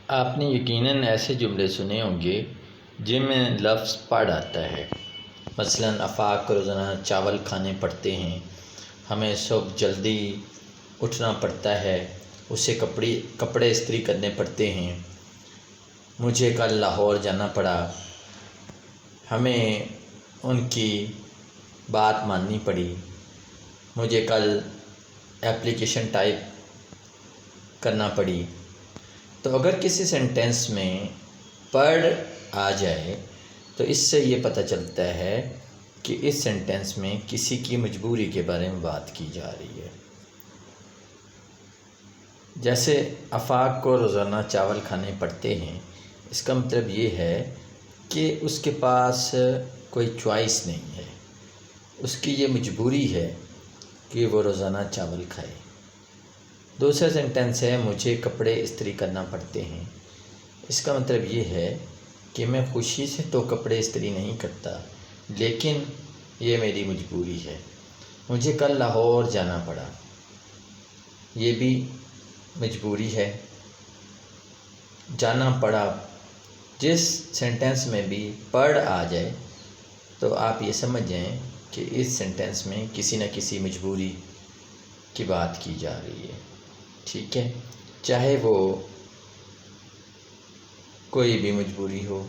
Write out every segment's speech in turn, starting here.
آپ نے یقیناً ایسے جملے سنے ہوں گے جن میں لفظ پڑھ آتا ہے۔ مثلاً آفاق کو روزانہ چاول کھانے پڑتے ہیں، ہمیں صبح جلدی اٹھنا پڑتا ہے، اسے کپڑے استری کرنے پڑتے ہیں، مجھے کل لاہور جانا پڑا، ہمیں ان کی بات ماننی پڑی، مجھے کل اپلیکیشن ٹائپ کرنا پڑی۔ تو اگر کسی سینٹینس میں پڑھ آ جائے تو اس سے یہ پتہ چلتا ہے کہ اس سینٹینس میں کسی کی مجبوری کے بارے میں بات کی جا رہی ہے۔ جیسے آفاق کو روزانہ چاول کھانے پڑتے ہیں، اس کا مطلب یہ ہے کہ اس کے پاس کوئی چوائس نہیں ہے، اس کی یہ مجبوری ہے کہ وہ روزانہ چاول کھائے۔ دوسرا سینٹینس ہے مجھے کپڑے استری کرنا پڑتے ہیں، اس کا مطلب یہ ہے کہ میں خوشی سے تو کپڑے استری نہیں کرتا، لیکن یہ میری مجبوری ہے۔ مجھے کل لاہور جانا پڑا، یہ بھی مجبوری ہے، جانا پڑا۔ جس سینٹینس میں بھی پڑھ آ جائے تو آپ یہ سمجھ جائیں کہ اس سینٹینس میں کسی نہ کسی مجبوری کی بات کی جا رہی ہے، ٹھیک ہے، چاہے وہ کوئی بھی مجبوری ہو،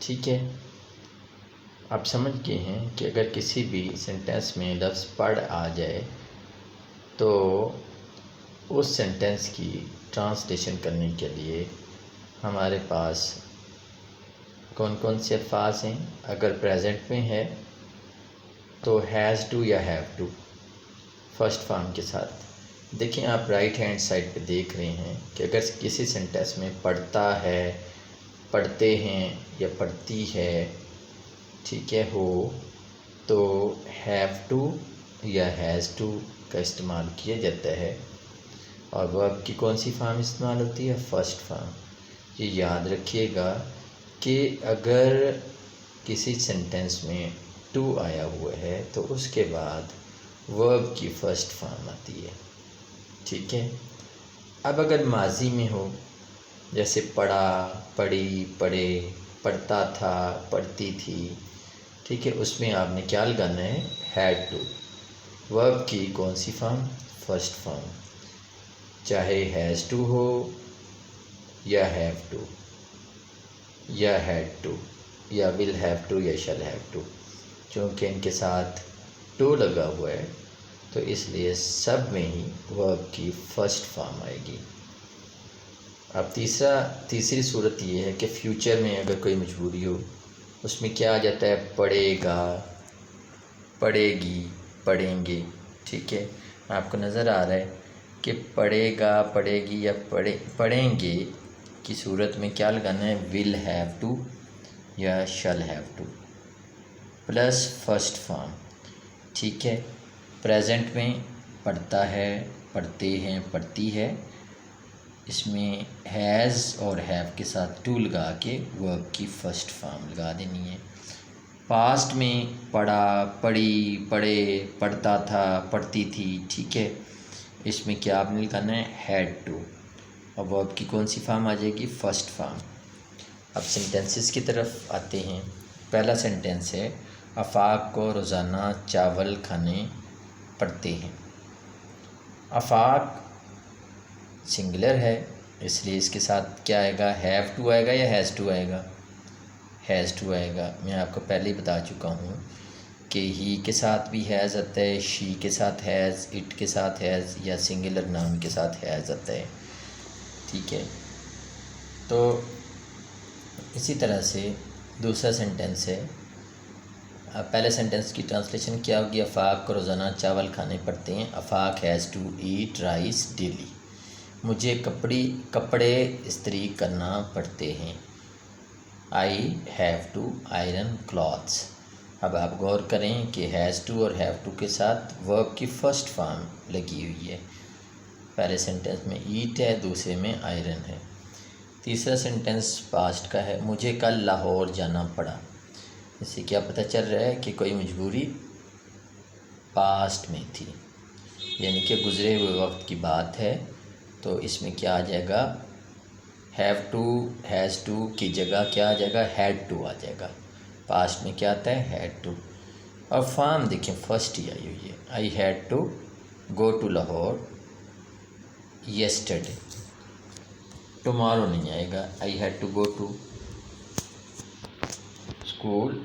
ٹھیک ہے۔ آپ سمجھ گئے ہیں کہ اگر کسی بھی سینٹینس میں لفظ پڑھ آ جائے تو اس سینٹینس کی ٹرانسلیشن کرنے کے لیے ہمارے پاس کون کون سے الفاظ ہیں۔ اگر پریزنٹ میں ہے تو ہیز ٹو یا ہیو ٹو فرسٹ فارم کے ساتھ۔ دیکھیں آپ رائٹ ہینڈ سائڈ پہ دیکھ رہے ہیں کہ اگر کسی سینٹینس میں پڑھتا ہے، پڑھتے ہیں یا پڑھتی ہے، ٹھیک ہے، ہو تو ہیو ٹو یا ہیز ٹو کا استعمال کیا جاتا ہے، اور ورب کی کون سی فارم استعمال ہوتی ہے؟ First form. یہ یاد رکھیے گا کہ اگر کسی سینٹینس میں ٹو آیا ہوا ہے تو اس کے بعد ورب کی فرسٹ فارم آتی ہے، ٹھیک ہے۔ اب اگر ماضی میں ہو، جیسے پڑھا، پڑھی، پڑھے، پڑھتا تھا، پڑھتی تھی، ٹھیک ہے، اس میں آپ نے کیا لگانا ہے؟ Had to. ورب کی کون سی فارم؟ فرسٹ فارم، چاہے ہیز ٹو ہو یا ہیو ٹو یا ہیڈ ٹو یا ول ہیو ٹو یا شل ہیو ٹو، چونکہ ان کے ساتھ ٹو لگا ہوا ہے تو اس لیے سب میں ہی ورب کی فرسٹ فارم آئے گی۔ اب تیسری صورت یہ ہے کہ فیوچر میں اگر کوئی مجبوری ہو، اس میں کیا آ جاتا ہے؟ پڑھے گا، پڑھے گی، پڑھیں گے، ٹھیک ہے۔ آپ کو نظر آ رہا ہے کہ پڑھے گا، پڑھے گی یا پڑھیں گے کی صورت میں کیا لگانا ہے؟ ول ہیو ٹو یا شل have two plus first form, ٹھیک ہے۔ پریزنٹ میں پڑھتا ہے، پڑھتے ہیں، پڑھتی ہے، اس میں ہیز اور ہیو کے ساتھ ٹو لگا کے ورب کی فرسٹ فارم لگا دینی ہے۔ پاسٹ میں پڑھا، پڑھی، پڑھے، پڑھتا تھا، پڑھتی تھی، ٹھیک ہے، اس میں کیا آپ نے لکھنا ہے؟ ہیڈ ٹو، اور ورب کی کون سی فارم آ جائے گی؟ First form. اب سینٹینسز کی طرف آتے ہیں۔ پہلا سینٹینس ہے آفاق کو روزانہ چاول کھانے پڑتے ہیں۔ آفاق سنگولر ہے، اس لیے اس کے ساتھ کیا آئے گا؟ ہیو ٹو آئے گا یا ہیز ٹو آئے گا؟ ہیز ٹو آئے گا۔ میں آپ کو پہلے ہی بتا چکا ہوں کہ ہی کے ساتھ بھی ہیز آتا ہے، شی کے ساتھ ہیز، اٹ کے ساتھ ہیز، یا سنگولر نام کے ساتھ ہیز آتا ہے، ٹھیک ہے۔ تو اسی طرح سے دوسرا سینٹینس ہے، پہلے سینٹینس کی ٹرانسلیشن کیا ہوگی؟ آفاق کو روزانہ چاول کھانے پڑتے ہیں۔ Afaq has to eat rice daily. مجھے کپڑے استری کرنا پڑتے ہیں۔ I have to iron clothes. اب آپ غور کریں کہ ہیز ٹو اور ہیو ٹو کے ساتھ ورب کی فرسٹ فارم لگی ہوئی ہے۔ پہلے سینٹینس میں ایٹ ہے، دوسرے میں آئرن ہے۔ تیسرا سینٹینس پاسٹ کا ہے، مجھے کل لاہور جانا پڑا۔ اس سے کیا پتہ چل رہا ہے کہ کوئی مجبوری پاسٹ میں تھی، یعنی کہ گزرے ہوئے وقت کی بات ہے، تو اس میں کیا آ جائے گا؟ ہیو ٹو ہیز ٹو کی جگہ کیا آ جائے گا؟ ہیڈ ٹو آ جائے گا. پاسٹ میں کیا آتا ہے؟ Had to. اور فارم دیکھیں فرسٹ ہی آئی ہوئی ہے. I had to go to Lahore yesterday. Tomorrow نہیں آئے گا. I had to go to school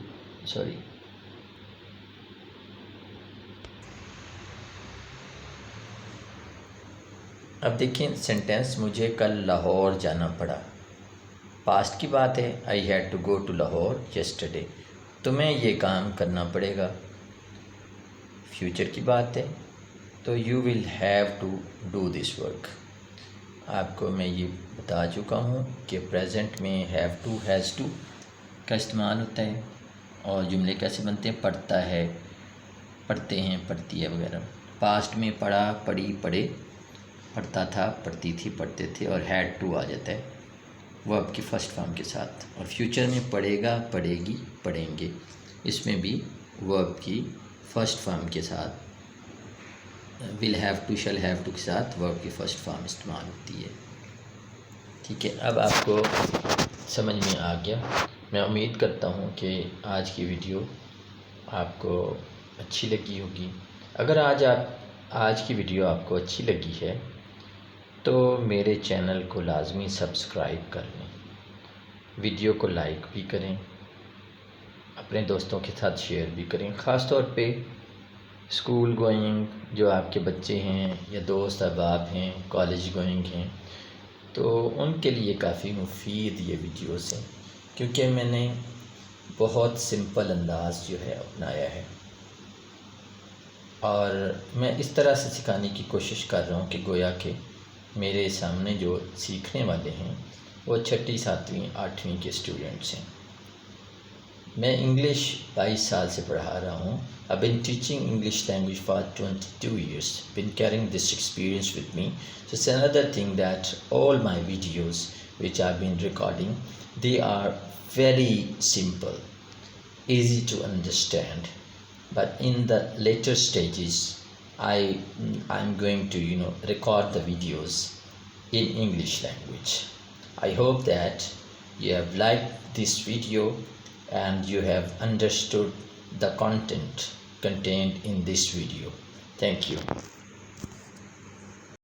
اب دیکھیں سینٹینس مجھے کل لاہور جانا پڑا. پاسٹ کی بات ہے. I had to go to Lahore yesterday. تمہیں یہ کام کرنا پڑے گا. فیوچر کی بات ہے تو you will have to do this work. آپ کو میں یہ بتا چکا ہوں کہ پریزنٹ میں ہیو ٹو ہیز ٹو کا استعمال ہوتا ہے. اور جملے کیسے بنتے ہیں؟ پڑھتا ہے، پڑھتے ہیں، پڑھتی ہے وغیرہ. پاسٹ میں پڑھا، پڑھی، پڑھے، پڑھتا تھا، پڑھتی تھی، پڑھتے تھے. اور ہیڈ ٹو آ جاتا ہے ورب کی فرسٹ فارم کے ساتھ. اور فیوچر میں پڑھے گا، پڑھے گی، پڑھیں گے. اس میں بھی ورب کی فرسٹ فارم کے ساتھ ول ہیو ٹو، شل ہیو ٹو کے ساتھ ورب کی فرسٹ فارم استعمال ہوتی ہے. ٹھیک ہے، اب آپ کو سمجھ میں آ گیا. میں امید کرتا ہوں کہ آج کی ویڈیو آپ کو اچھی لگی ہوگی. اگر آج کی ویڈیو آپ کو اچھی لگی ہے تو میرے چینل کو لازمی سبسکرائب کر لیں. ویڈیو کو لائک بھی کریں، اپنے دوستوں کے ساتھ شیئر بھی کریں. خاص طور پہ اسکول گوئنگ جو آپ کے بچے ہیں یا دوست احباب ہیں، کالج گوئنگ ہیں، تو ان کے لیے کافی مفید یہ ویڈیوز ہیں، کیونکہ میں نے بہت سمپل انداز جو ہے اپنایا ہے. اور میں اس طرح سے سکھانے کی کوشش کر رہا ہوں کہ گویا کہ میرے سامنے جو سیکھنے والے ہیں وہ 6ٹھی 7ویں 8ویں کے اسٹوڈنٹس ہیں. میں انگلش 22 سال سے پڑھا رہا ہوں. I've been teaching English language for 22 years. Been carrying this experience with me. So it's another thing that all my videos which I've been recording, they are very simple, easy to understand. But in the later stages, I'm going to record the videos in English language. I hope that you have liked this video and you have understood the content contained in this video. Thank you.